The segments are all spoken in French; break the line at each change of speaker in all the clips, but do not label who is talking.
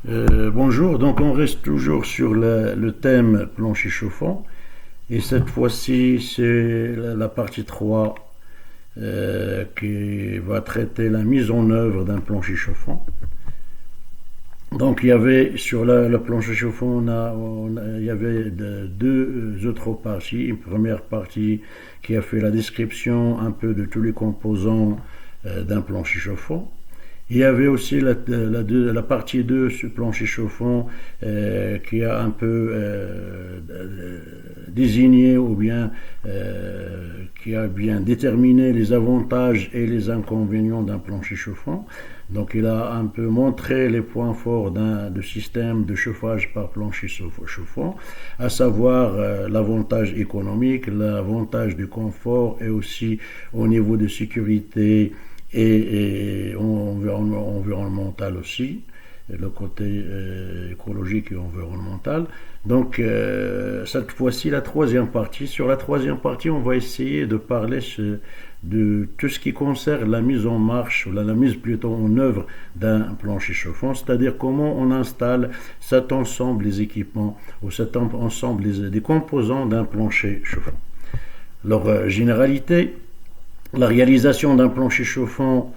Bonjour, donc on reste toujours sur le thème plancher chauffant et cette fois-ci c'est la partie 3 qui va traiter la mise en œuvre d'un plancher chauffant. Donc il y avait sur le plancher chauffant, il y avait deux autres parties. Une première partie qui a fait la description un peu de tous les composants d'un plancher chauffant. Il y avait aussi la partie 2 ce plancher chauffant qui a un peu désigné ou bien qui a bien déterminé les avantages et les inconvénients d'un plancher chauffant. Donc il a un peu montré les points forts de système de chauffage par plancher chauffant, à savoir l'avantage économique, l'avantage du confort et aussi au niveau de sécurité et environnemental aussi, le côté écologique et environnemental. Donc cette fois-ci, la troisième partie. Sur la troisième partie, on va essayer de parler de tout ce qui concerne la mise en marche, ou la mise plutôt en œuvre d'un plancher chauffant, c'est-à-dire comment on installe cet ensemble des équipements ou cet ensemble des composants d'un plancher chauffant. Leur généralité, la réalisation d'un plancher chauffant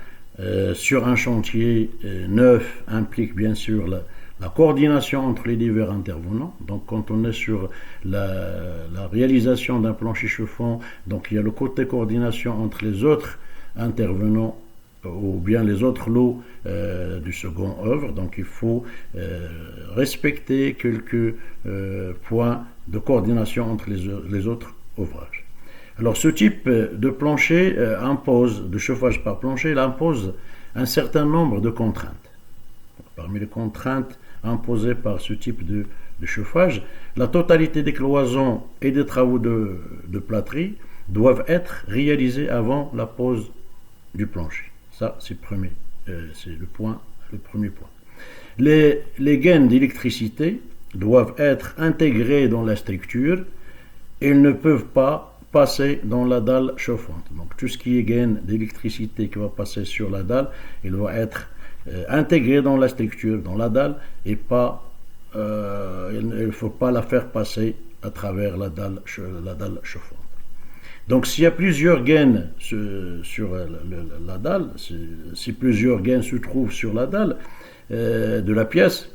sur un chantier neuf implique bien sûr la coordination entre les divers intervenants. Donc quand on est sur la réalisation d'un plancher chauffant, donc il y a le côté coordination entre les autres intervenants ou bien les autres lots du second œuvre. Donc il faut respecter quelques points de coordination entre les autres ouvrages. Alors ce type de plancher de chauffage par plancher, il impose un certain nombre de contraintes. Parmi les contraintes imposées par ce type de chauffage, la totalité des cloisons et des travaux de plâtrerie doivent être réalisés avant la pose du plancher. Ça, c'est le premier point. Les gaines d'électricité doivent être intégrées dans la structure. Ils ne peuvent pas passer dans la dalle chauffante. Donc tout ce qui est gaine d'électricité qui va passer sur la dalle, il va être intégré dans la structure, dans la dalle, et pas, il ne faut pas la faire passer à travers la dalle chauffante. Donc s'il y a plusieurs gaines sur la dalle, si plusieurs gaines se trouvent sur la dalle de la pièce,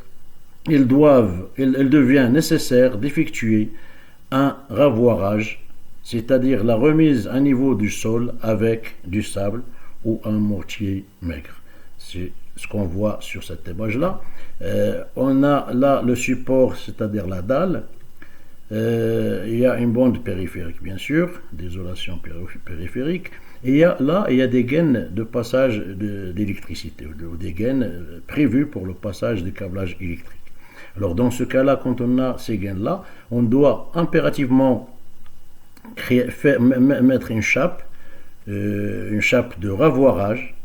il devient nécessaire d'effectuer un ravoirage, c'est-à-dire la remise à niveau du sol avec du sable ou un mortier maigre. C'est ce qu'on voit sur cette image-là. On a là le support, c'est-à-dire la dalle. Il y a une bande périphérique, bien sûr, d'isolation périphérique. Et il y a des gaines de passage d'électricité, ou des gaines prévues pour le passage des câblages électriques. Alors dans ce cas-là, quand on a ces gaines-là, on doit impérativement mettre une chape de ravoirage,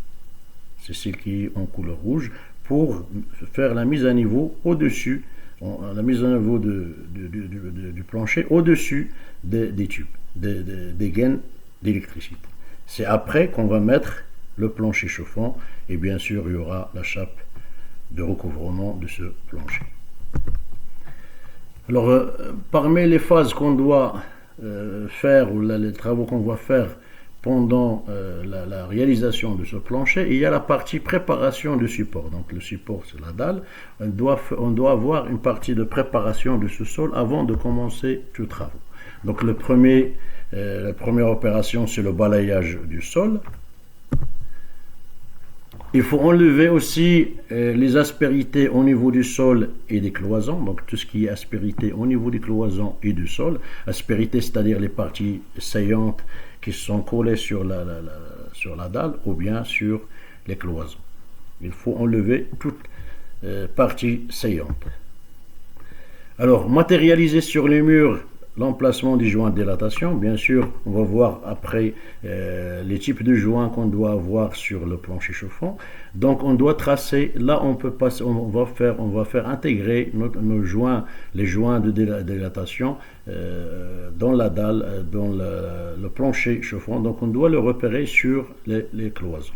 c'est celle qui est en couleur rouge, pour faire la mise à niveau au-dessus, la mise à niveau du plancher au-dessus des tubes, des gaines d'électricité. C'est après qu'on va mettre le plancher chauffant et bien sûr il y aura la chape de recouvrement de ce plancher. Alors parmi les phases qu'on doit faire ou les travaux qu'on va faire pendant la réalisation de ce plancher, il y a la partie préparation du support. Donc le support c'est la dalle. On doit avoir une partie de préparation de ce sol avant de commencer tous les travaux. Donc la première opération c'est le balayage du sol. Il faut enlever aussi les aspérités au niveau du sol et des cloisons, donc tout ce qui est aspérité au niveau des cloisons et du sol. Aspérité, c'est-à-dire les parties saillantes qui sont collées sur la dalle ou bien sur les cloisons. Il faut enlever toute partie saillante. Alors, matérialiser sur les murs l'emplacement des joints de dilatation. Bien sûr, on va voir après les types de joints qu'on doit avoir sur le plancher chauffant. Donc, on doit tracer. Là, on va faire intégrer nos joints, les joints de dilatation dans la dalle, dans le plancher chauffant. Donc, on doit le repérer sur les cloisons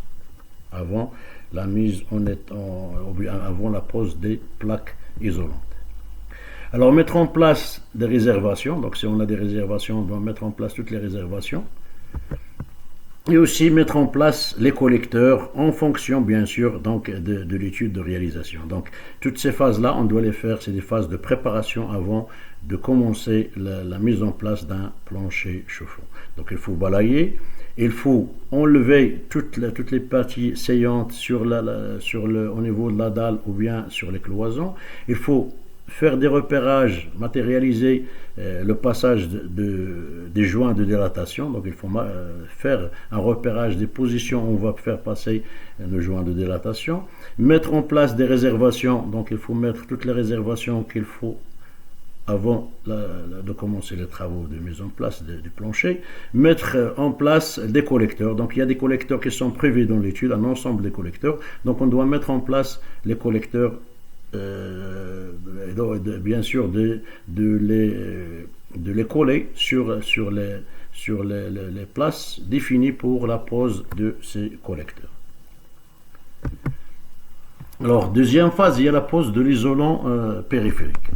avant la mise avant la pose des plaques isolantes. Alors mettre en place des réservations, donc si on a des réservations, on doit mettre en place toutes les réservations. Et aussi mettre en place les collecteurs en fonction, bien sûr, donc de l'étude de réalisation. Donc, toutes ces phases-là, on doit les faire, c'est des phases de préparation avant de commencer la mise en place d'un plancher chauffant. Donc, il faut balayer, il faut enlever toutes les parties saillantes au niveau de la dalle ou bien sur les cloisons. Il faut faire des repérages, matérialiser le passage des joints de dilatation. Donc il faut faire un repérage des positions où on va faire passer le joint de dilatation. Mettre en place des réservations. Donc il faut mettre toutes les réservations qu'il faut avant de commencer les travaux de mise en place du plancher. Mettre en place des collecteurs. Donc il y a des collecteurs qui sont prévus dans l'étude, un ensemble de collecteurs. Donc on doit mettre en place les collecteurs, bien sûr de les coller sur les places définies pour la pose de ces collecteurs. Alors, deuxième phase, il y a la pose de l'isolant périphérique.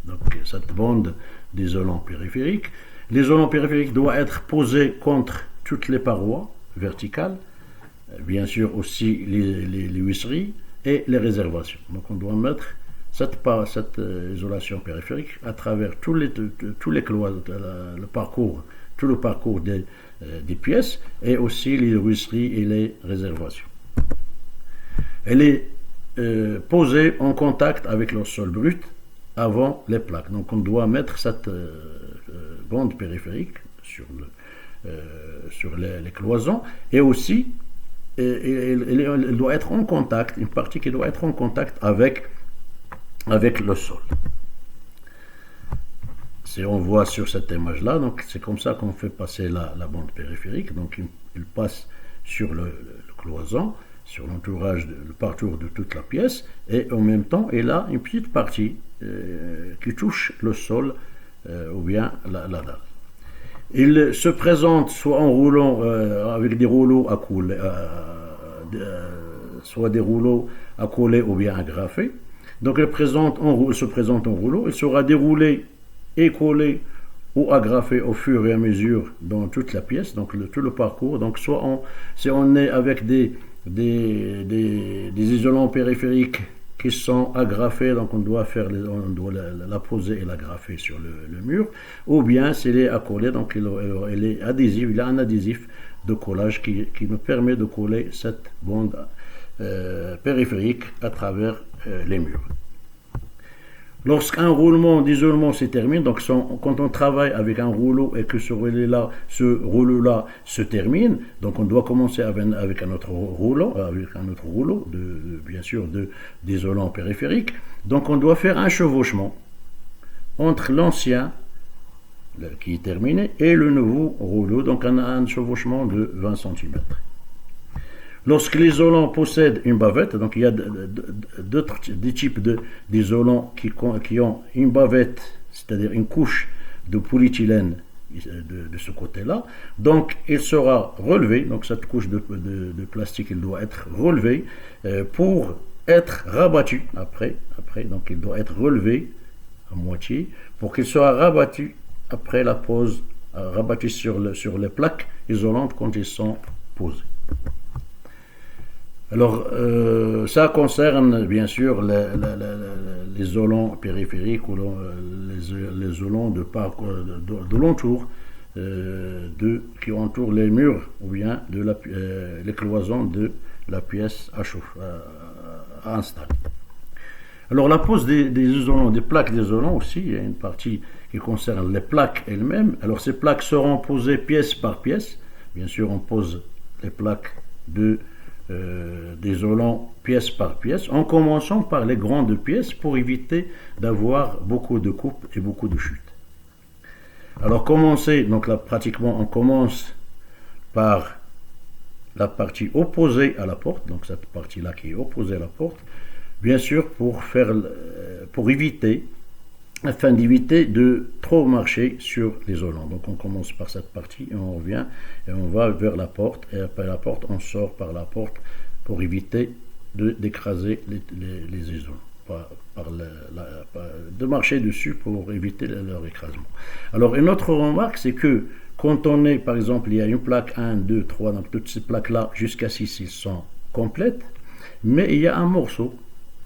Donc, cette bande d'isolant périphérique. L'isolant périphérique doit être posé contre toutes les parois verticales, bien sûr aussi les huisseries et les réservations. Donc on doit mettre cette isolation périphérique à travers tous les cloisons, tout le parcours des pièces et aussi les huisseries et les réservations. Elle est posée en contact avec le sol brut avant les plaques. Donc on doit mettre cette bande périphérique sur les cloisons et aussi elle doit être en contact, une partie qui doit être en contact avec le sol. Si on voit sur cette image-là, donc c'est comme ça qu'on fait passer la bande périphérique. Donc il passe sur le cloison, sur l'entourage, le parcours de toute la pièce, et en même temps, il a une petite partie qui touche le sol ou bien la dalle. Il se présente soit en roulant avec des rouleaux à coller, soit des rouleaux à coller ou bien agrafés. Donc il se présente en rouleau, il sera déroulé et collé ou agrafé au fur et à mesure dans toute la pièce, donc tout le parcours. Donc si on est avec des isolants périphériques qui sont agrafés, donc on doit la poser et l'agrafer sur le mur, ou bien s'il est accolé, donc il est adhésif, il a un adhésif de collage qui nous permet de coller cette bande périphérique à travers les murs. Lorsqu'un roulement d'isolement se termine, donc quand on travaille avec un rouleau et que ce rouleau-là se termine, donc on doit commencer avec un autre rouleau, bien sûr d'isolant périphérique. Donc on doit faire un chevauchement entre l'ancien qui est terminé et le nouveau rouleau, donc un chevauchement de 20 cm. Lorsque l'isolant possède une bavette, donc il y a des types d'isolants qui ont une bavette, c'est-à-dire une couche de polyéthylène de ce côté-là, donc il sera relevé, donc cette couche de plastique, il doit être relevé pour être rabattu après, donc il doit être relevé à moitié pour qu'il soit rabattu après la pose, rabattu sur les plaques isolantes quand ils sont posés. Alors, ça concerne bien sûr les isolants périphériques ou les isolants de l'entour qui entourent les murs ou bien les cloisons de la pièce à installer. Alors, la pose des isolants, des plaques d'isolants aussi, il y a une partie qui concerne les plaques elles-mêmes. Alors, ces plaques seront posées pièce par pièce. Bien sûr, on pose les plaques d'isolant pièce par pièce, en commençant par les grandes pièces pour éviter d'avoir beaucoup de coupes et beaucoup de chutes. Alors donc là pratiquement on commence par la partie opposée à la porte, donc cette partie-là qui est opposée à la porte, bien sûr afin d'éviter de trop marcher sur l'isolant. Donc on commence par cette partie et on revient et on va vers la porte et après la porte on sort par la porte pour éviter d'écraser les isolants, de marcher dessus pour éviter leur écrasement. Alors une autre remarque, c'est que quand on est, par exemple, il y a une plaque 1, 2, 3, donc toutes ces plaques-là jusqu'à 6, ils sont complètes, mais il y a un morceau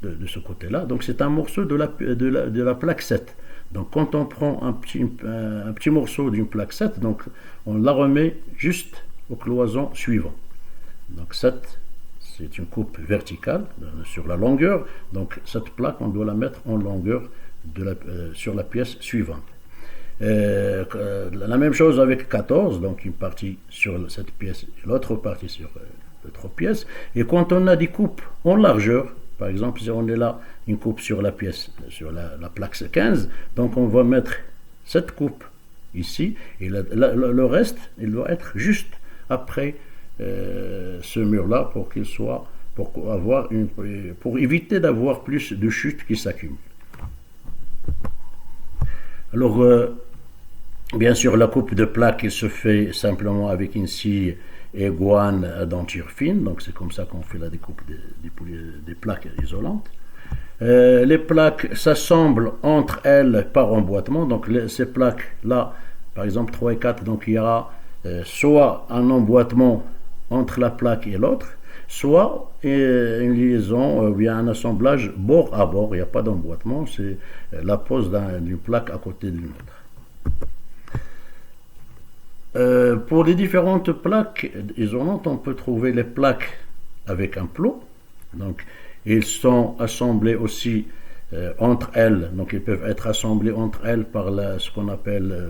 de ce côté-là, donc c'est un morceau de la plaque 7. Donc quand on prend un petit morceau d'une plaque 7, donc on la remet juste au cloison suivant. Donc 7, c'est une coupe verticale sur la longueur, donc cette plaque, on doit la mettre en longueur sur la pièce suivante. La même chose avec 14, donc une partie sur cette pièce, l'autre partie sur l'autre pièce. Et quand on a des coupes en largeur, par exemple, si on est là, une coupe sur la pièce, sur la plaque 15, donc on va mettre cette coupe ici, et le reste, il doit être juste après ce mur-là pour éviter d'avoir plus de chutes qui s'accumulent. Alors, bien sûr, la coupe de plaque se fait simplement avec une scie Eguan à denture fine, donc c'est comme ça qu'on fait la découpe des plaques isolantes. Les plaques s'assemblent entre elles par emboîtement, donc ces plaques-là, par exemple 3 et 4, donc il y aura soit un emboîtement entre la plaque et l'autre, soit une liaison ou bien un assemblage bord à bord, il n'y a pas d'emboîtement, c'est la pose d'une plaque à côté d'une autre. Pour les différentes plaques isolantes, on peut trouver les plaques avec un plot. Donc, ils sont assemblés aussi entre elles. Donc, ils peuvent être assemblés entre elles par ce qu'on appelle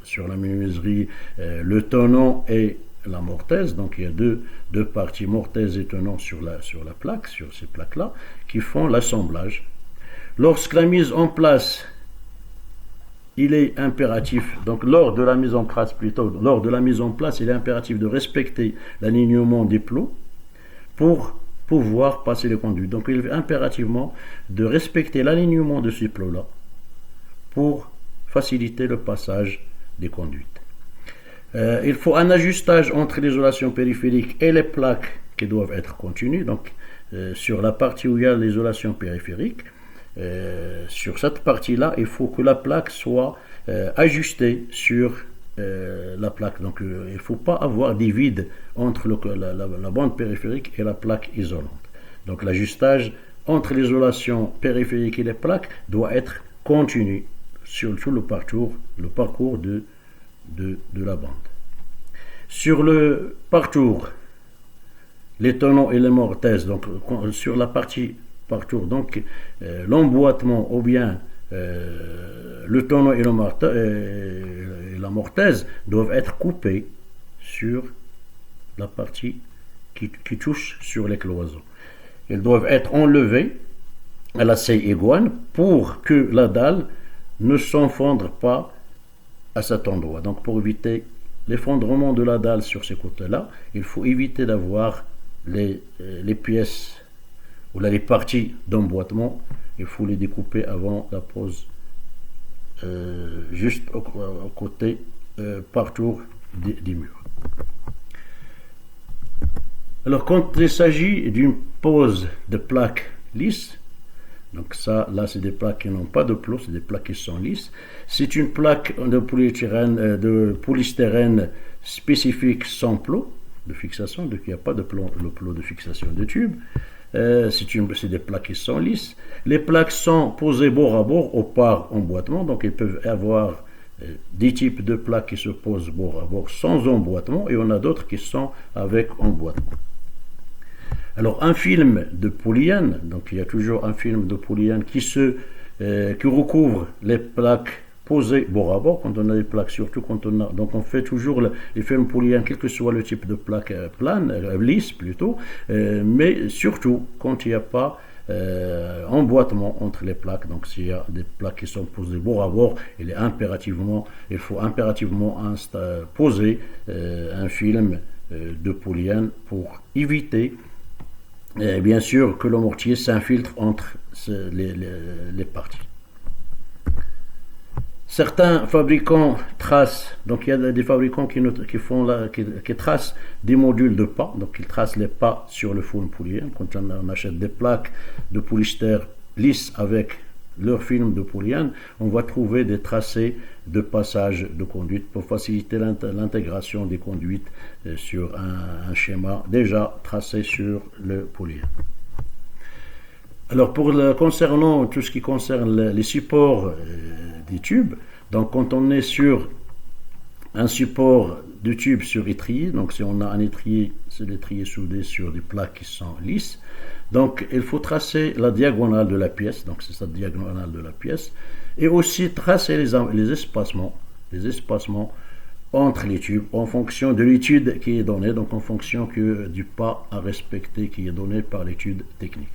sur la menuiserie le tenant et la mortaise. Donc, il y a deux parties, mortaise et tenant sur la plaque, sur ces plaques-là, qui font l'assemblage. Lorsque la mise en place, il est impératif, donc lors de la mise en place, il est impératif de respecter l'alignement des plots pour pouvoir passer les conduites. Donc il est impérativement de respecter l'alignement de ces plots-là pour faciliter le passage des conduites. Il faut un ajustage entre l'isolation périphérique et les plaques qui doivent être continues. Donc sur la partie où il y a l'isolation périphérique, sur cette partie-là, il faut que la plaque soit ajustée sur la plaque. Donc, il ne faut pas avoir des vides entre la bande périphérique et la plaque isolante. Donc, l'ajustage entre l'isolation périphérique et les plaques doit être continu sur tout le parcours de la bande. Sur le parcours, les tenons et les mortaises, donc sur la partie parcours, donc l'emboîtement ou bien le tenant et la mortaise doivent être coupés sur la partie qui touche sur les cloisons. Ils doivent être enlevés à la scie Eguan pour que la dalle ne s'enfondre pas à cet endroit. Donc pour éviter l'effondrement de la dalle sur ces côtés-là, il faut éviter d'avoir les pièces ou les parties d'emboîtement, il faut les découper avant la pose, juste au côté parcours des murs. Alors quand il s'agit d'une pose de plaques lisses, donc ça, là c'est des plaques qui n'ont pas de plot, c'est des plaques qui sont lisses. C'est une plaque de polystyrène spécifique sans plot de fixation, donc il n'y a pas de plot de fixation de tube. C'est des plaques qui sont lisses. Les plaques sont posées bord à bord au par emboîtement, donc ils peuvent avoir des types de plaques qui se posent bord à bord sans emboîtement et on a d'autres qui sont avec emboîtement. Alors un film de polyène, donc il y a toujours un film de polyène qui recouvre les plaques posées bord à bord, quand on a des plaques, surtout quand donc on fait toujours les films polyènes, quel que soit le type de plaque plane, lisse plutôt, mais surtout quand il n'y a pas emboîtement entre les plaques, donc s'il y a des plaques qui sont posées bord à bord, il faut impérativement poser un film de polyène pour éviter bien sûr que le mortier s'infiltre entre les parties. Certains fabricants tracent, donc il y a des fabricants qui tracent des modules de pas, donc ils tracent les pas sur le film polyéthylène. Quand on achète des plaques de polystère lisses avec leur film de polyéthylène, on va trouver des tracés de passage de conduite pour faciliter l'intégration des conduites sur un schéma déjà tracé sur le polyéthylène. Alors concernant tout ce qui concerne les supports des tubes, donc quand on est sur un support de tube sur étrier, donc si on a un étrier, c'est l'étrier soudé sur des plaques qui sont lisses, donc il faut tracer la diagonale de la pièce, donc c'est cette diagonale de la pièce, et aussi tracer les espacements entre les tubes en fonction de l'étude qui est donnée, donc en fonction du pas à respecter qui est donné par l'étude technique.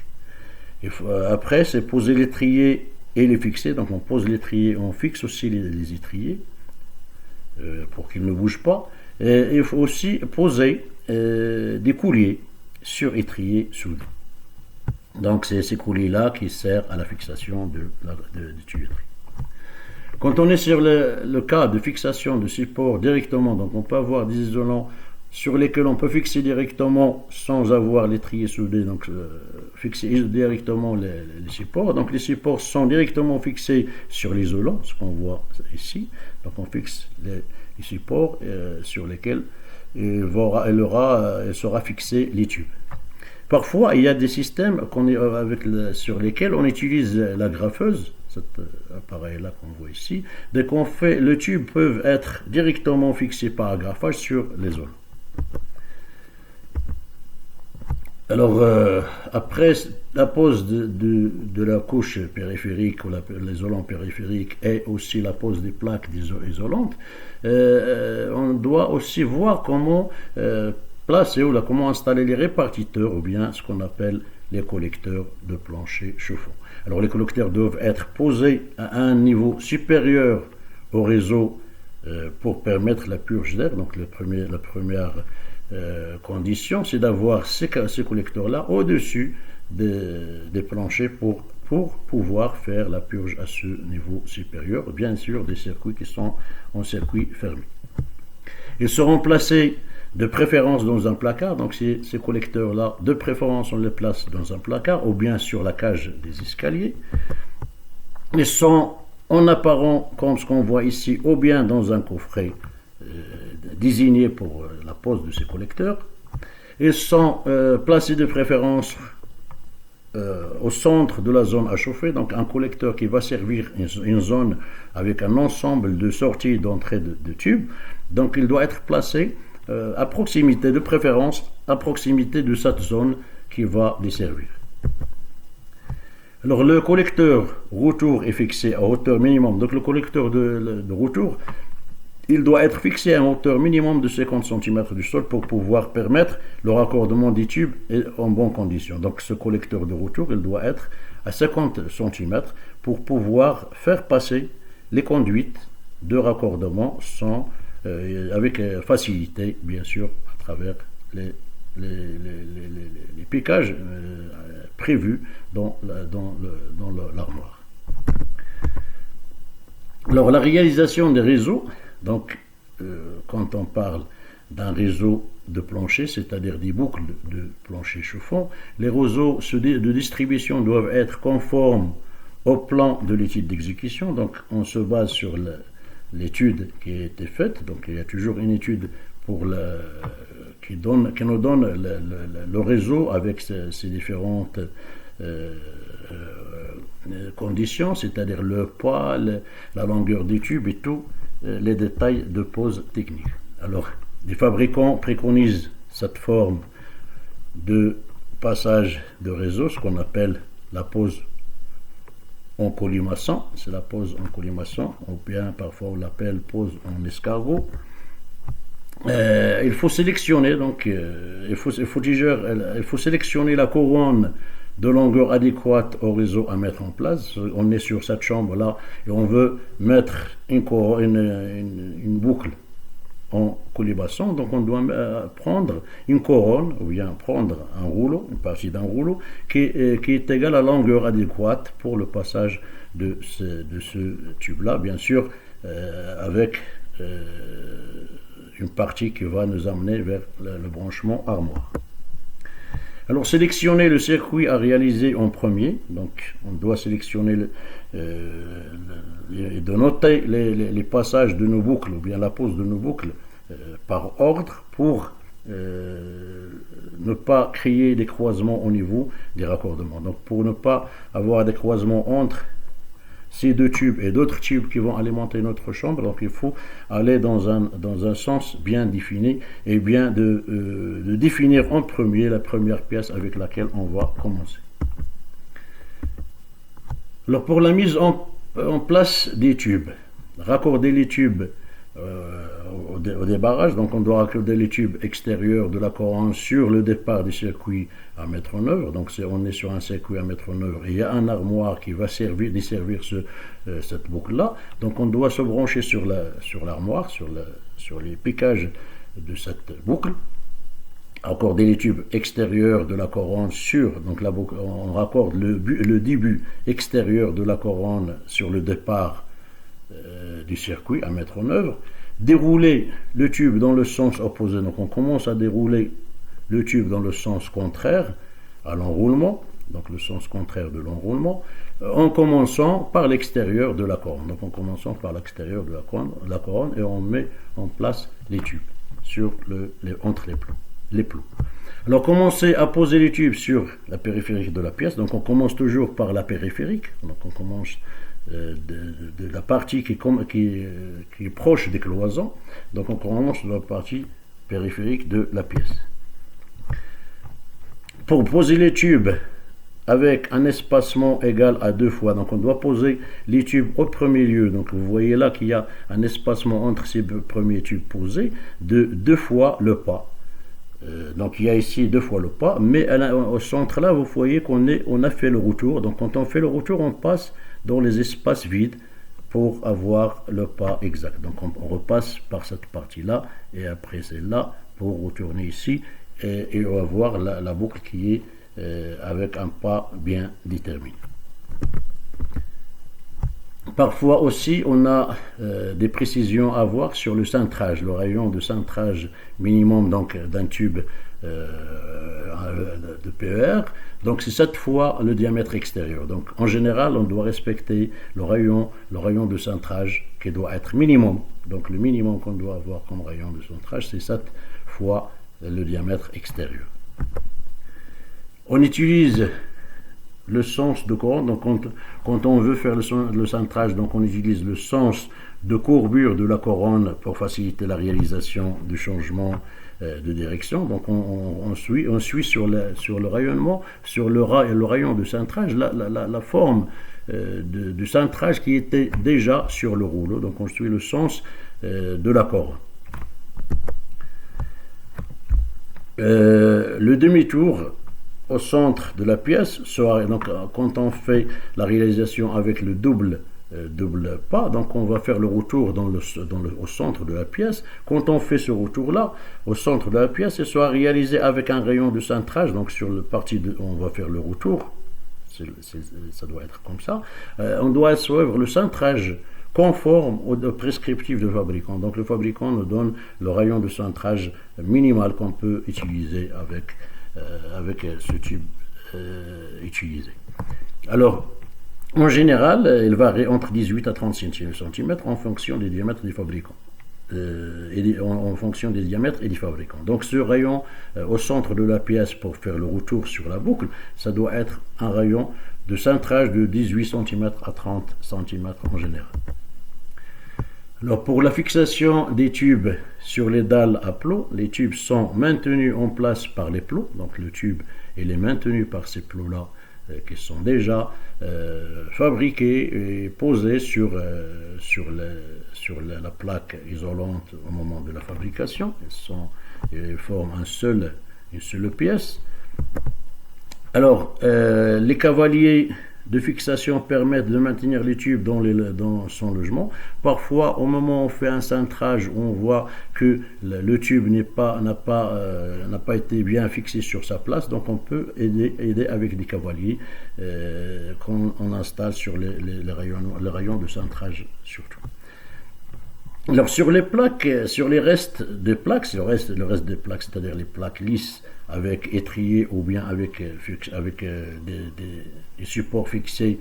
Après, c'est poser l'étrier et les fixer. Donc, on pose l'étrier, on fixe aussi les étriers pour qu'ils ne bougent pas. Et il faut aussi poser des couliers sur étrier soudé. Donc, c'est ces couliers-là qui servent à la fixation du tuyauterie. Quand on est sur le cas de fixation de support directement, donc on peut avoir des isolants sur lesquels on peut fixer directement sans avoir l'étrier soudé, donc fixer directement les supports. Donc les supports sont directement fixés sur l'isolant, ce qu'on voit ici. Donc on fixe les supports sur lesquels sera fixé les tubes. Parfois, il y a des systèmes sur lesquels on utilise la graffeuse, cet appareil-là qu'on voit ici. Dès qu'on fait, le tube peut être directement fixé par agrafage sur l'isolant. Alors, après la pose de la couche périphérique ou l'isolant périphérique et aussi la pose des plaques isolantes, on doit aussi voir comment placer ou comment installer les répartiteurs ou bien ce qu'on appelle les collecteurs de plancher chauffant. Alors, les collecteurs doivent être posés à un niveau supérieur au réseau pour permettre la purge d'air. Donc, la première condition, c'est d'avoir ces collecteurs-là au-dessus des planchers pour pouvoir faire la purge à ce niveau supérieur, bien sûr des circuits qui sont en circuit fermé. Ils seront placés de préférence dans un placard, donc ces collecteurs-là, de préférence on les place dans un placard ou bien sur la cage des escaliers. Ils sont en apparent, comme ce qu'on voit ici, ou bien dans un coffret désigné pour la pose de ces collecteurs. Ils sont placés de préférence au centre de la zone à chauffer, donc un collecteur qui va servir une zone avec un ensemble de sorties et d'entrées de tubes. Donc il doit être placé à proximité, de préférence à proximité de cette zone qui va les servir. Alors le collecteur retour est fixé à hauteur minimum. Donc le collecteur de retour, il doit être fixé à une hauteur minimum de 50 cm du sol pour pouvoir permettre le raccordement des tubes en bonne condition. Donc ce collecteur de retour, il doit être à 50 cm pour pouvoir faire passer les conduites de raccordement avec facilité, bien sûr, à travers les piquages prévus dans l'armoire. Alors la réalisation des réseaux, donc quand on parle d'un réseau de plancher, c'est-à-dire des boucles de plancher chauffant, les réseaux de distribution doivent être conformes au plan de l'étude d'exécution. Donc on se base sur l'étude qui a été faite, donc il y a toujours une étude qui nous donne le réseau avec ses différentes conditions, c'est-à-dire le poids, la longueur des tubes et tout, les détails de pose technique. Alors, les fabricants préconisent cette forme de passage de réseau, ce qu'on appelle la pose en colimaçon, c'est la pose en colimaçon, ou bien parfois on l'appelle pose en escargot. Il faut sélectionner, donc il faut sélectionner la couronne de longueur adéquate au réseau à mettre en place. On est sur cette chambre là et on veut mettre une boucle en colimaçon. Donc on doit prendre une couronne, ou bien prendre un rouleau, une partie d'un rouleau, qui est égale à la longueur adéquate pour le passage de ce tube-là, bien sûr, avec une partie qui va nous amener vers le branchement armoire. Alors sélectionner le circuit à réaliser en premier, donc on doit sélectionner et de noter les passages de nos boucles ou bien la pose de nos boucles par ordre pour ne pas créer des croisements au niveau des raccordements. Donc pour ne pas avoir des croisements entre ces deux tubes et d'autres tubes qui vont alimenter notre chambre, donc il faut aller dans un sens bien défini et bien de définir en premier la première pièce avec laquelle on va commencer. Alors pour la mise en place des tubes, raccorder les tubes au débarrage, donc on doit raccorder les tubes extérieurs de la couronne sur le départ du circuit à mettre en œuvre. Donc on est sur un circuit à mettre en œuvre et il y a un armoire qui va desservir cette boucle là. Donc on doit se brancher sur l'armoire, sur les piquages de cette boucle, raccorder les tubes extérieurs de la couronne sur, donc la boucle, on raccorde le début extérieur de la couronne sur le départ du circuit à mettre en œuvre, dérouler le tube dans le sens opposé. Donc on commence à dérouler le tube dans le sens contraire à l'enroulement, donc le sens contraire de l'enroulement, en commençant par l'extérieur de la couronne. Donc en commençant par l'extérieur de la couronne et on met en place les tubes entre les plots. Alors commencez à poser les tubes sur la périphérique de la pièce. Donc on commence toujours par la périphérique. Donc on commence de la partie qui est proche des cloisons. Donc on commence de la partie périphérique de la pièce. Pour poser les tubes avec un espacement égal à 2 fois, donc on doit poser les tubes au premier lieu. Donc vous voyez là qu'il y a un espacement entre ces premiers tubes posés de 2 fois le pas. Donc il y a ici 2 fois le pas, mais au centre là, vous voyez qu'on a fait le retour. Donc quand on fait le retour, on passe dans les espaces vides pour avoir le pas exact. Donc on repasse par cette partie-là et après celle-là pour retourner ici et on va voir la boucle qui est avec un pas bien déterminé. Parfois aussi, on a des précisions à avoir sur le cintrage, le rayon de cintrage minimum donc d'un tube de PER. Donc c'est 7 fois le diamètre extérieur. Donc en général, on doit respecter le rayon de cintrage qui doit être minimum. Donc le minimum qu'on doit avoir comme rayon de cintrage, c'est 7 fois le diamètre extérieur. On utilise le sens de couronne, donc quand on veut faire le cintrage, donc on utilise le sens de courbure de la couronne pour faciliter la réalisation du changement de direction. Donc on suit sur le rayonnement, sur le rayon de cintrage, la forme du cintrage qui était déjà sur le rouleau. Donc on suit le sens de la couronne. Le demi-tour au centre de la pièce, donc quand on fait la réalisation avec le double pas, donc on va faire le retour au centre de la pièce. Quand on fait ce retour-là, au centre de la pièce, il sera réalisé avec un rayon de cintrage, donc sur la partie on va faire le retour, ça doit être comme ça. On doit suivre le cintrage conforme au prescriptif du fabricant. Donc le fabricant nous donne le rayon de cintrage minimal qu'on peut utiliser avec ce tube utilisé. Alors, en général, il varie entre 18 à 30 cm en fonction des diamètres des fabricants. En fonction des diamètres et des fabricants. Donc ce rayon au centre de la pièce pour faire le retour sur la boucle, ça doit être un rayon de cintrage de 18 cm à 30 cm en général. Alors pour la fixation des tubes sur les dalles à plots, les tubes sont maintenus en place par les plots. Donc le tube il est maintenu par ces plots-là qui sont déjà fabriqués et posés sur la plaque isolante au moment de la fabrication. Ils forment une seule pièce. Alors les cavaliers de fixation permettent de maintenir les tubes dans son logement. Parfois, au moment où on fait un cintrage, on voit que le tube n'a pas été bien fixé sur sa place, donc on peut aider avec des cavaliers qu'on installe sur les rayons de cintrage surtout. Alors sur les plaques, sur les restes des plaques, le reste des plaques, c'est-à-dire les plaques lisses avec étrier ou bien avec des supports fixés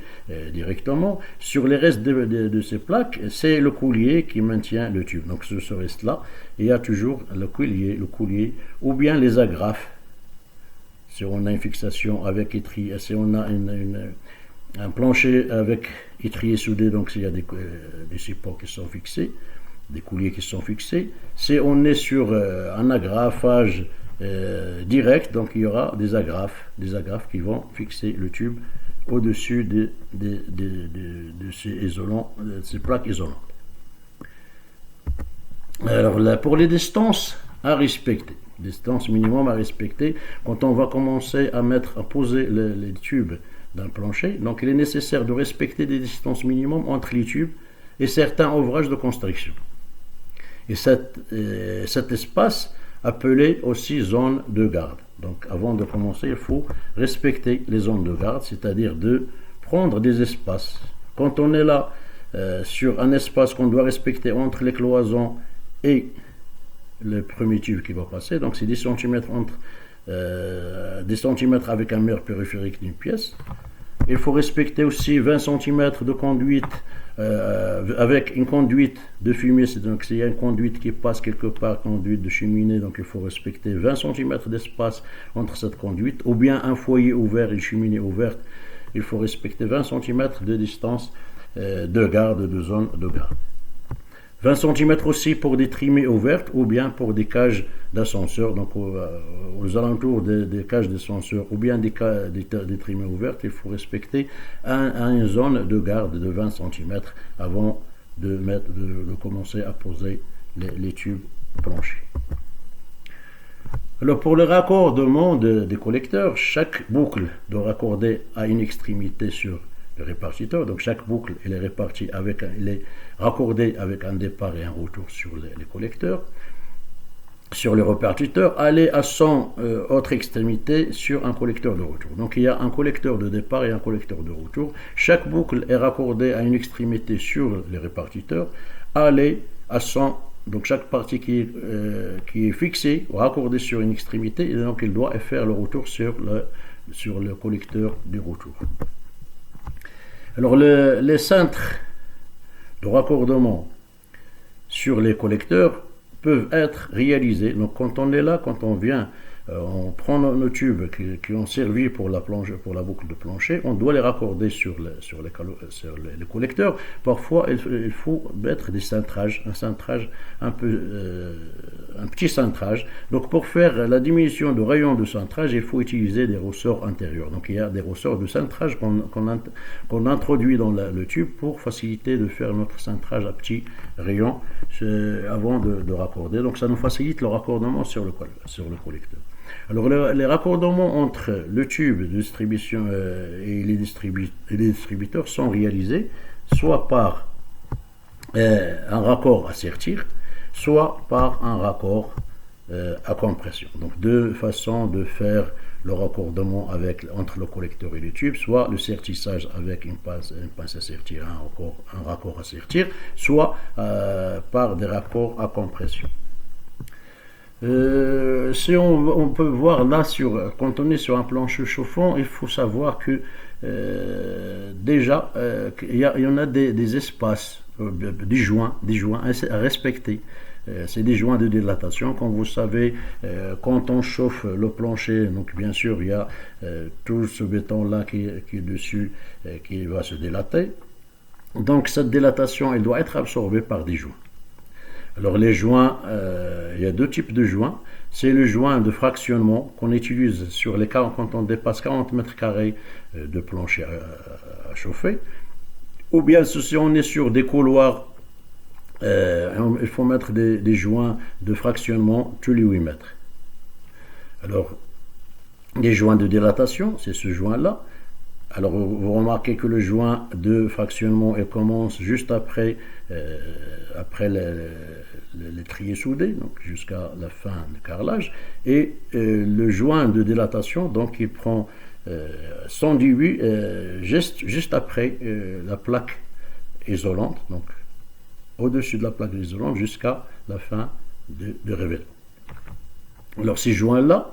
directement, sur les restes de ces plaques, c'est le coulier qui maintient le tube. Donc sur ce reste-là, il y a toujours le coulier ou bien les agrafes. Si on a une fixation avec étrier, si on a un plancher avec étrier soudé, donc s'il y a des supports qui sont fixés, des couliers qui sont fixés. Si on est sur un agrafage direct, donc il y aura des agrafes qui vont fixer le tube au-dessus de ces plaques isolantes. Alors là, pour les distances à respecter, distance minimum à respecter, quand on va commencer à poser les tubes d'un plancher, donc il est nécessaire de respecter des distances minimum entre les tubes et certains ouvrages de construction. Et cet espace appelé aussi zone de garde. Donc avant de commencer, il faut respecter les zones de garde, c'est-à-dire de prendre des espaces. Quand on est là sur un espace qu'on doit respecter entre les cloisons et le premier tube qui va passer, donc c'est 10 cm des centimètres avec un mur périphérique d'une pièce. Il faut respecter aussi 20 cm de conduite avec une conduite de fumée, donc s'il y a une conduite qui passe quelque part, conduite de cheminée, donc il faut respecter 20 cm d'espace entre cette conduite, ou bien un foyer ouvert et une cheminée ouverte, il faut respecter 20 cm de distance de garde, de zone de garde. 20 cm aussi pour des trimées ouvertes ou bien pour des cages d'ascenseur, donc aux alentours des cages d'ascenseur ou bien des trimées ouvertes, il faut respecter une zone de garde de 20 cm avant de commencer à poser les tubes planchers. Alors pour le raccordement des collecteurs, chaque boucle doit raccorder à une extrémité sur le répartiteur, donc chaque boucle elle est raccordée avec un départ et un retour sur les collecteurs. Sur le répartiteur, aller à son autre extrémité sur un collecteur de retour. Donc il y a un collecteur de départ et un collecteur de retour. Chaque boucle est raccordée à une extrémité sur le répartiteur. Aller à son, donc chaque partie qui est fixée ou raccordée sur une extrémité, et donc il doit faire le retour sur le collecteur du retour. Alors les cintres de raccordement sur les collecteurs peuvent être réalisés. Donc quand on est là, quand on vient, on prend nos tubes qui ont servi pour la boucle de plancher, on doit les raccorder sur les collecteurs. Parfois, il faut mettre des cintrages, un petit cintrage. Donc pour faire la diminution de rayon de cintrage, il faut utiliser des ressorts intérieurs. Donc il y a des ressorts de cintrage qu'on introduit dans le tube pour faciliter de faire notre cintrage à petit rayon avant de raccorder. Donc ça nous facilite le raccordement sur le collecteur. Alors les raccordements entre le tube de distribution et les distributeurs sont réalisés soit par un raccord à sertir, soit par un raccord à compression. Donc deux façons de faire le raccordement entre le collecteur et le tube, soit le sertissage avec une pince à sertir, un raccord à sertir, soit par des raccords à compression. Si on peut voir là, quand on est sur un plancher chauffant, il faut savoir que déjà il y en a des espaces, des joints à respecter. C'est des joints de dilatation. Comme vous savez, quand on chauffe le plancher, donc bien sûr il y a tout ce béton là qui est dessus qui va se dilater. Donc cette dilatation elle doit être absorbée par des joints. Alors les joints, il y a deux types de joints. C'est le joint de fractionnement qu'on utilise quand on dépasse 40 mètres carrés de plancher à chauffer. Ou bien si on est sur des couloirs, il faut mettre des joints de fractionnement tous les 8 mètres. Alors, les joints de dilatation, c'est ce joint-là. Alors vous remarquez que le joint de fractionnement il commence juste après, l'étrier soudé, donc jusqu'à la fin du carrelage, et le joint de dilatation, donc il prend son début juste après la plaque isolante, donc au-dessus de la plaque isolante jusqu'à la fin de revêtement. Alors ces joints-là,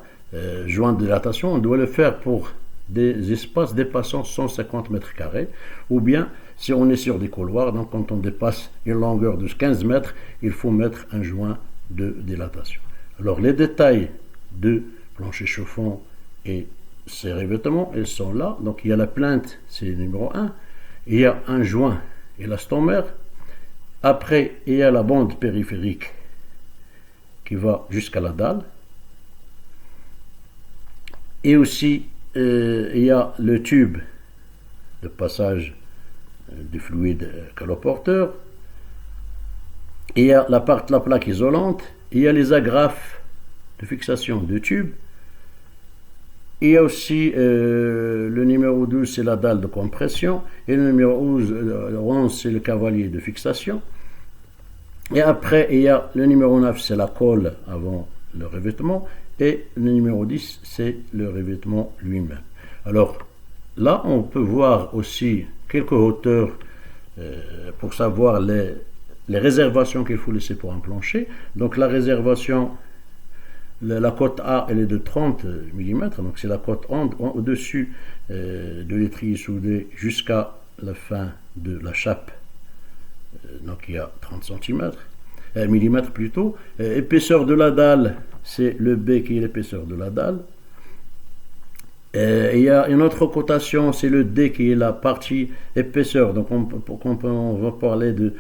joints de dilatation, on doit le faire pour des espaces dépassant 150 mètres carrés, ou bien si on est sur des couloirs, donc quand on dépasse une longueur de 15 mètres, il faut mettre un joint de dilatation. Alors les détails de plancher chauffant et ces revêtements, ils sont là. Donc il y a la plinthe, c'est le numéro 1, il y a un joint élastomère, après il y a la bande périphérique qui va jusqu'à la dalle, et aussi il y a le tube de passage du fluide caloporteur, il y a la plaque isolante, il y a les agrafes de fixation de tube, il y a aussi le numéro 12, c'est la dalle de compression, et le numéro 11 c'est le cavalier de fixation, et après il y a le numéro 9, c'est la colle avant le revêtement, et le numéro 10, c'est le revêtement lui-même. Alors là, on peut voir aussi quelques hauteurs pour savoir les réservations qu'il faut laisser pour un plancher. Donc la réservation, la cote A, elle est de 30 mm, donc c'est la cote au-dessus de l'étrier soudé jusqu'à la fin de la chape, donc il y a 30 cm, millimètres plutôt. Épaisseur de la dalle, c'est le B qui est l'épaisseur de la dalle. Il y a une autre cotation, c'est le D qui est la partie épaisseur. Donc on va parler de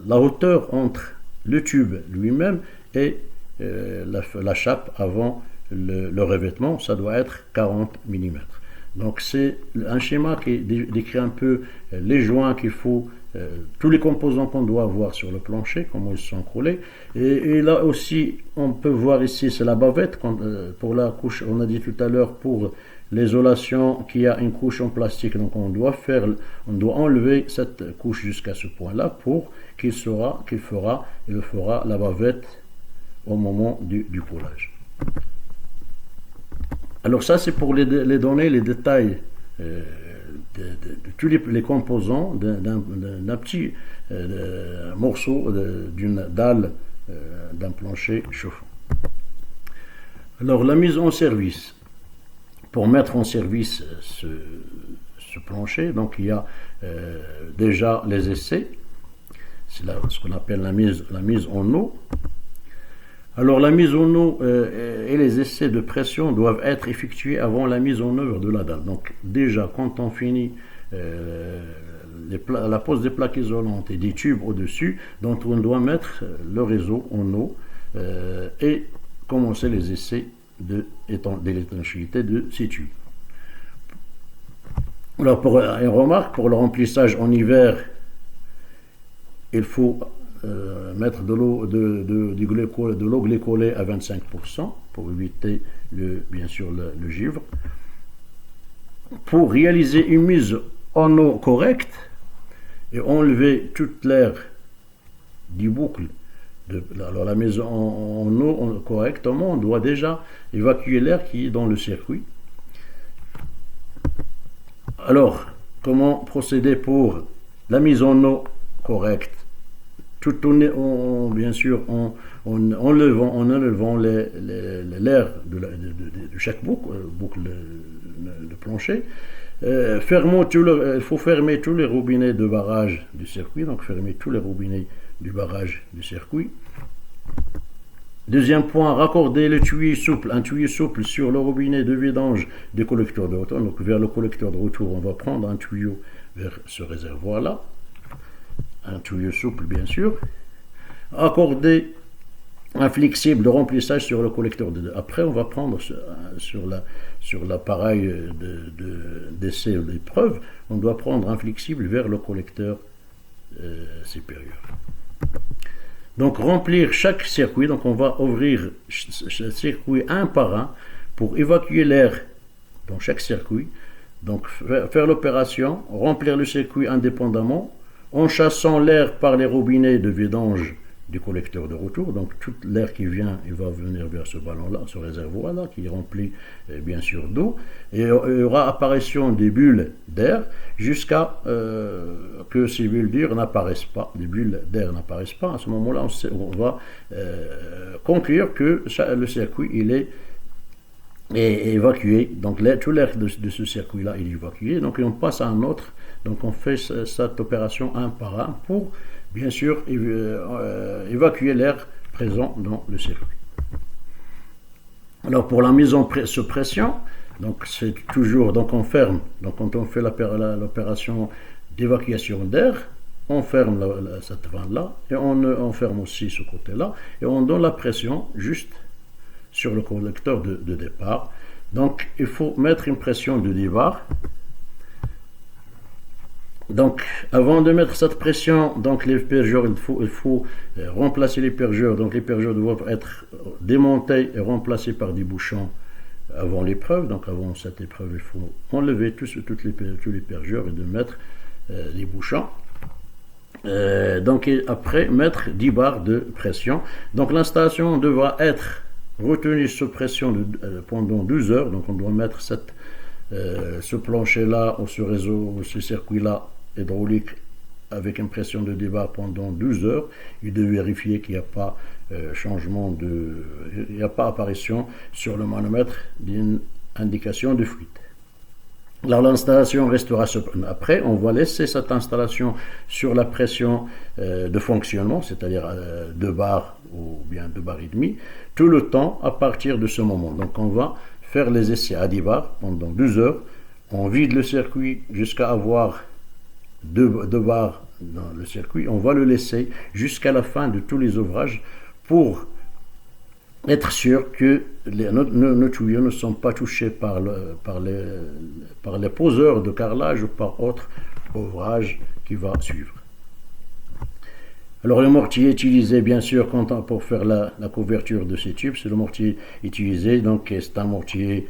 la hauteur entre le tube lui-même et la chape avant le revêtement. Ça doit être 40 mm. Donc c'est un schéma qui décrit un peu les joints qu'il faut, tous les composants qu'on doit avoir sur le plancher, comment ils sont coulés. Et là aussi, on peut voir ici, c'est la bavette. Pour la couche, on a dit tout à l'heure, pour l'isolation, qu'il y a une couche en plastique. Donc on doit enlever cette couche jusqu'à ce point-là pour qu'il fera la bavette au moment du coulage. Alors ça, c'est pour les données, les détails de tous les composants d'un petit morceau d'une dalle d'un plancher chauffant. Alors la mise en service. Pour mettre en service ce plancher, donc il y a déjà les essais. C'est ce qu'on appelle la mise en eau. Alors la mise en eau et les essais de pression doivent être effectués avant la mise en œuvre de la dalle. Donc déjà quand on finit la pose des plaques isolantes et des tubes au-dessus, donc on doit mettre le réseau en eau et commencer les essais de l'étanchéité de ces tubes. Alors pour une remarque, pour le remplissage en hiver, il faut mettre de l'eau glycolée à 25% pour éviter bien sûr le givre. Pour réaliser une mise en eau correcte et enlever toute l'air du boucle, alors la mise en eau correctement, on doit déjà évacuer l'air qui est dans le circuit. Alors, comment procéder pour la mise en eau correcte? Tout bien sûr en enlevant l'air de chaque boucle de plancher. Il faut fermer tous les robinets de barrage du circuit, donc fermer tous les robinets du barrage du circuit. Deuxième point, raccorder un tuyau souple sur le robinet de vidange du collecteur de retour. Donc vers le collecteur de retour, on va prendre un tuyau vers ce réservoir-là. Un tuyau souple bien sûr. Accorder un flexible de remplissage sur le collecteur après on va prendre sur l'appareil d'essai ou d'épreuve, on doit prendre un flexible vers le collecteur supérieur. Donc remplir chaque circuit, donc on va ouvrir chaque circuit un par un pour évacuer l'air dans chaque circuit. Donc faire l'opération, remplir le circuit indépendamment, en chassant l'air par les robinets de vidange du collecteur de retour. Donc tout l'air qui vient, il va venir vers ce ballon-là, ce réservoir-là, qui est rempli bien sûr d'eau. Et il y aura apparition des bulles d'air jusqu'à que ces bulles d'air n'apparaissent pas. Les bulles d'air n'apparaissent pas. À ce moment-là, on va conclure que le circuit, il est évacué. Donc tout l'air de ce circuit-là, il est évacué. Donc on passe à un autre. Donc on fait cette opération un par un pour bien sûr évacuer l'air présent dans le circuit. Alors pour la mise sous pression, donc c'est toujours, donc on ferme, donc quand on fait l'opération d'évacuation d'air, on ferme cette vanne-là et on ferme aussi ce côté-là et on donne la pression juste sur le collecteur de départ. Donc il faut mettre une pression de départ. Donc, avant de mettre cette pression, donc les purgeurs, il faut remplacer les purgeurs. Donc, les purgeurs doivent être démontés et remplacés par des bouchons avant l'épreuve. Donc, avant cette épreuve, il faut enlever tous les purgeurs et de mettre les bouchons. Donc, et après, mettre 10 bars de pression. Donc, l'installation devra être retenue sous pression pendant 12 heures. Donc, on doit mettre ce plancher-là ou ce réseau ou ce circuit-là hydraulique avec une pression de départ pendant 12 heures et de vérifier qu'il n'y a pas il n'y a pas apparition sur le manomètre d'une indication de fuite. Alors l'installation restera après, on va laisser cette installation sur la pression de fonctionnement, c'est-à-dire 2 bars ou bien 2 bars et demi, tout le temps à partir de ce moment. Donc on va faire les essais à 10 bars pendant 12 heures. On vide le circuit jusqu'à avoir 2 bars dans le circuit. On va le laisser jusqu'à la fin de tous les ouvrages pour être sûr que nos tuyaux ne sont pas touchés par les poseurs de carrelage ou par autre ouvrage qui va suivre. Alors le mortier utilisé bien sûr pour faire la couverture de ces tubes, c'est le mortier utilisé, donc c'est un mortier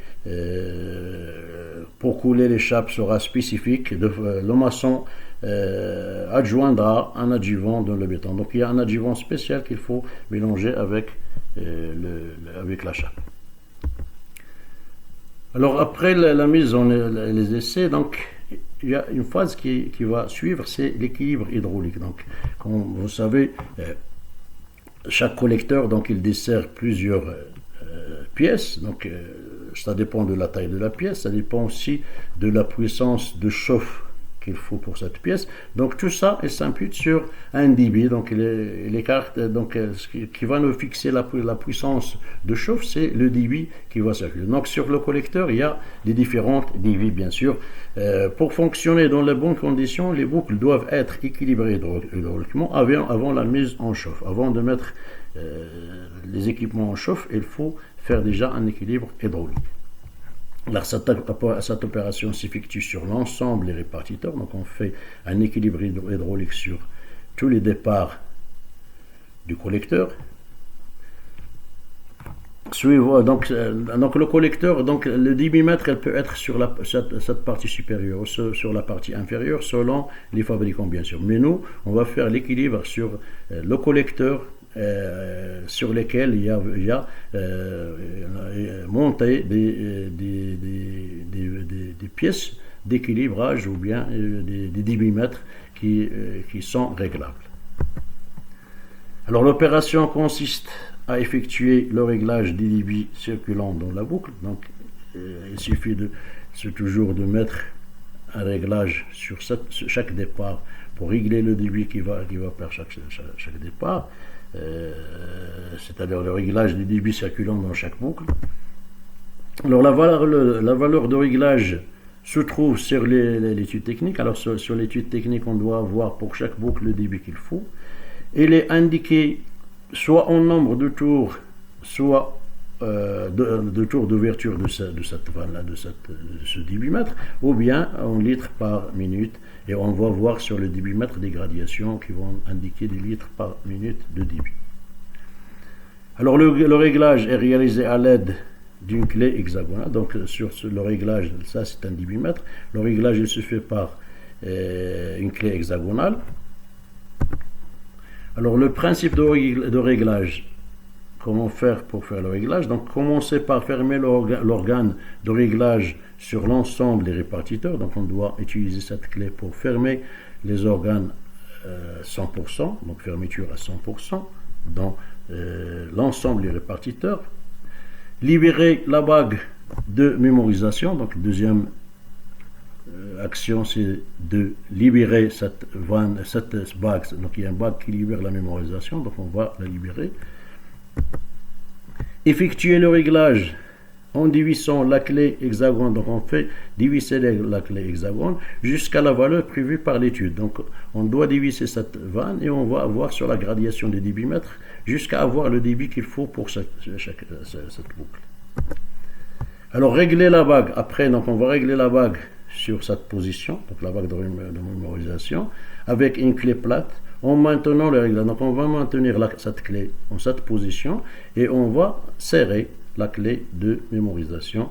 pour couler les chape sera spécifique, le maçon adjoindra un adjuvant dans le béton. Donc il y a un adjuvant spécial qu'il faut mélanger avec la chape. Alors après la mise les essais, donc il y a une phase qui va suivre, c'est l'équilibre hydraulique. Donc, comme vous savez, chaque collecteur, donc, il dessert plusieurs pièces. Donc, ça dépend de la taille de la pièce, ça dépend aussi de la puissance de chauffe qu'il faut pour cette pièce. Donc, tout ça, il s'impute sur un débit. Donc, les cartes, donc, ce qui va nous fixer la puissance de chauffe, c'est le débit qui va circuler. Donc, sur le collecteur, il y a des différentes débits, bien sûr. Pour fonctionner dans les bonnes conditions, les boucles doivent être équilibrées hydrauliquement avant la mise en chauffe. Avant de mettre les équipements en chauffe, il faut faire déjà un équilibre hydraulique. Alors, cette opération s'effectue sur l'ensemble des répartiteurs. Donc, on fait un équilibre hydraulique sur tous les départs du collecteur. Donc le collecteur, donc le débitmètre, elle peut être sur cette partie supérieure ou sur la partie inférieure selon les fabricants bien sûr. Mais nous, on va faire l'équilibre sur le collecteur sur lesquels il y a monté des pièces d'équilibrage ou bien des débitmètres qui sont réglables. Alors l'opération consiste à effectuer le réglage des débits circulants dans la boucle. Donc il suffit toujours de mettre un réglage sur chaque départ pour régler le débit qui va par chaque départ, c'est-à-dire le réglage des débits circulants dans chaque boucle. Alors la valeur de réglage se trouve sur l'étude technique. Alors sur l'étude technique, on doit avoir pour chaque boucle le débit qu'il faut. Il est indiqué soit en nombre de tours, soit de tours d'ouverture de cette vanne-là, de ce débitmètre, ou bien en litres par minute. Et on va voir sur le débitmètre des gradations qui vont indiquer des litres par minute de débit. Alors le réglage est réalisé à l'aide d'une clé hexagonale. Donc sur le réglage, ça c'est un débitmètre. Le réglage il se fait par une clé hexagonale. Alors le principe de réglage, comment faire pour faire le réglage? Donc commencer par fermer l'organe de réglage sur l'ensemble des répartiteurs. Donc on doit utiliser cette clé pour fermer les organes 100%, donc fermeture à 100% dans l'ensemble des répartiteurs. Libérer la bague de mémorisation, donc deuxième action c'est de libérer cette bague, donc il y a une bague qui libère la mémorisation, donc on va la libérer. Effectuer le réglage en divisant la clé hexagone, donc on fait diviser la clé hexagone jusqu'à la valeur prévue par l'étude. Donc on doit diviser cette vanne et on va avoir sur la gradation des débitmètres jusqu'à avoir le débit qu'il faut pour cette boucle. Alors régler la bague, après donc on va régler la bague sur cette position, donc la bague de mémorisation, avec une clé plate en maintenant le réglage. Donc on va maintenir cette clé en cette position et on va serrer la clé de mémorisation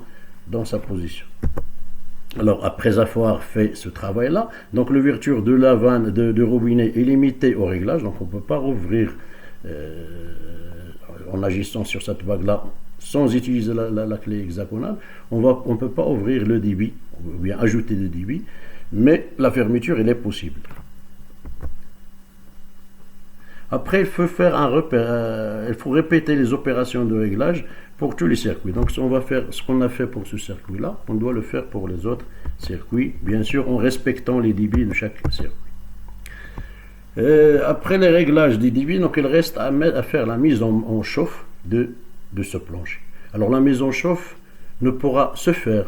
dans sa position. Alors après avoir fait ce travail là, donc l'ouverture de la vanne de robinet est limitée au réglage, donc on ne peut pas rouvrir en agissant sur cette vague là sans utiliser la clé hexagonale. On ne peut pas ouvrir le débit ou bien ajouter de débit, mais la fermeture elle est possible. Après, il faut faire il faut répéter les opérations de réglage pour tous les circuits. Donc, on va faire ce qu'on a fait pour ce circuit-là, on doit le faire pour les autres circuits, bien sûr en respectant les débits de chaque circuit. Après les réglages des débits, donc il reste à faire la mise en chauffe de ce plancher. Alors, la mise en chauffe ne pourra se faire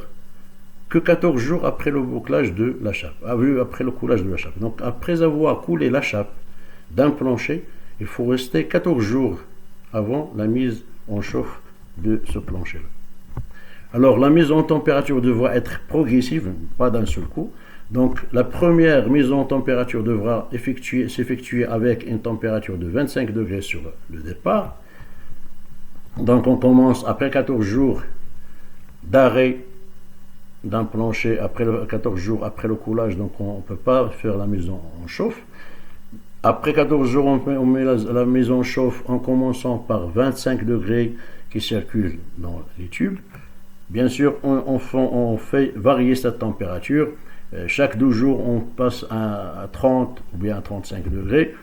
que 14 jours après le bouclage de la chape, après le coulage de la chape. Donc, après avoir coulé la chape d'un plancher, il faut rester 14 jours avant la mise en chauffe de ce plancher-là. Alors la mise en température devra être progressive, pas d'un seul coup. Donc la première mise en température devra s'effectuer avec une température de 25 degrés sur le départ. Donc on commence après 14 jours d'arrêt d'un plancher, après 14 jours après le coulage, donc on ne peut pas faire la mise en chauffe. Après 14 jours, on met la mise en chauffe en commençant par 25 degrés qui circulent dans les tubes. Bien sûr, on fait varier cette température. Chaque 12 jours, on passe à 30 ou bien à 35 degrés.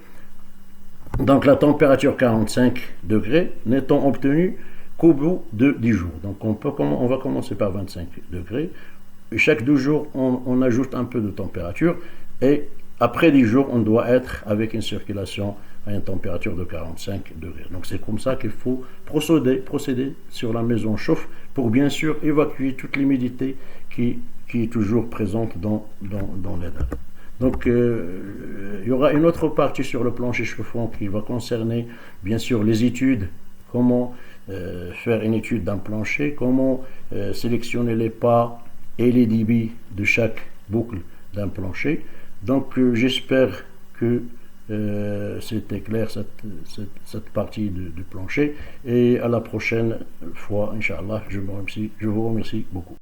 Donc la température 45 degrés n'étant obtenue qu'au bout de 10 jours. Donc on va commencer par 25 degrés. Et chaque 12 jours, on ajoute un peu de température et après 10 jours, on doit être avec une circulation à une température de 45 degrés. Donc c'est comme ça qu'il faut procéder sur la mise en chauffe pour bien sûr évacuer toute l'humidité qui est toujours présente dans les dalles. Donc il y aura une autre partie sur le plancher chauffant qui va concerner bien sûr les études, comment faire une étude d'un plancher, comment sélectionner les pas et les débits de chaque boucle d'un plancher. Donc j'espère que c'était clair cette partie du plancher et à la prochaine fois, Inch'Allah, je vous remercie beaucoup.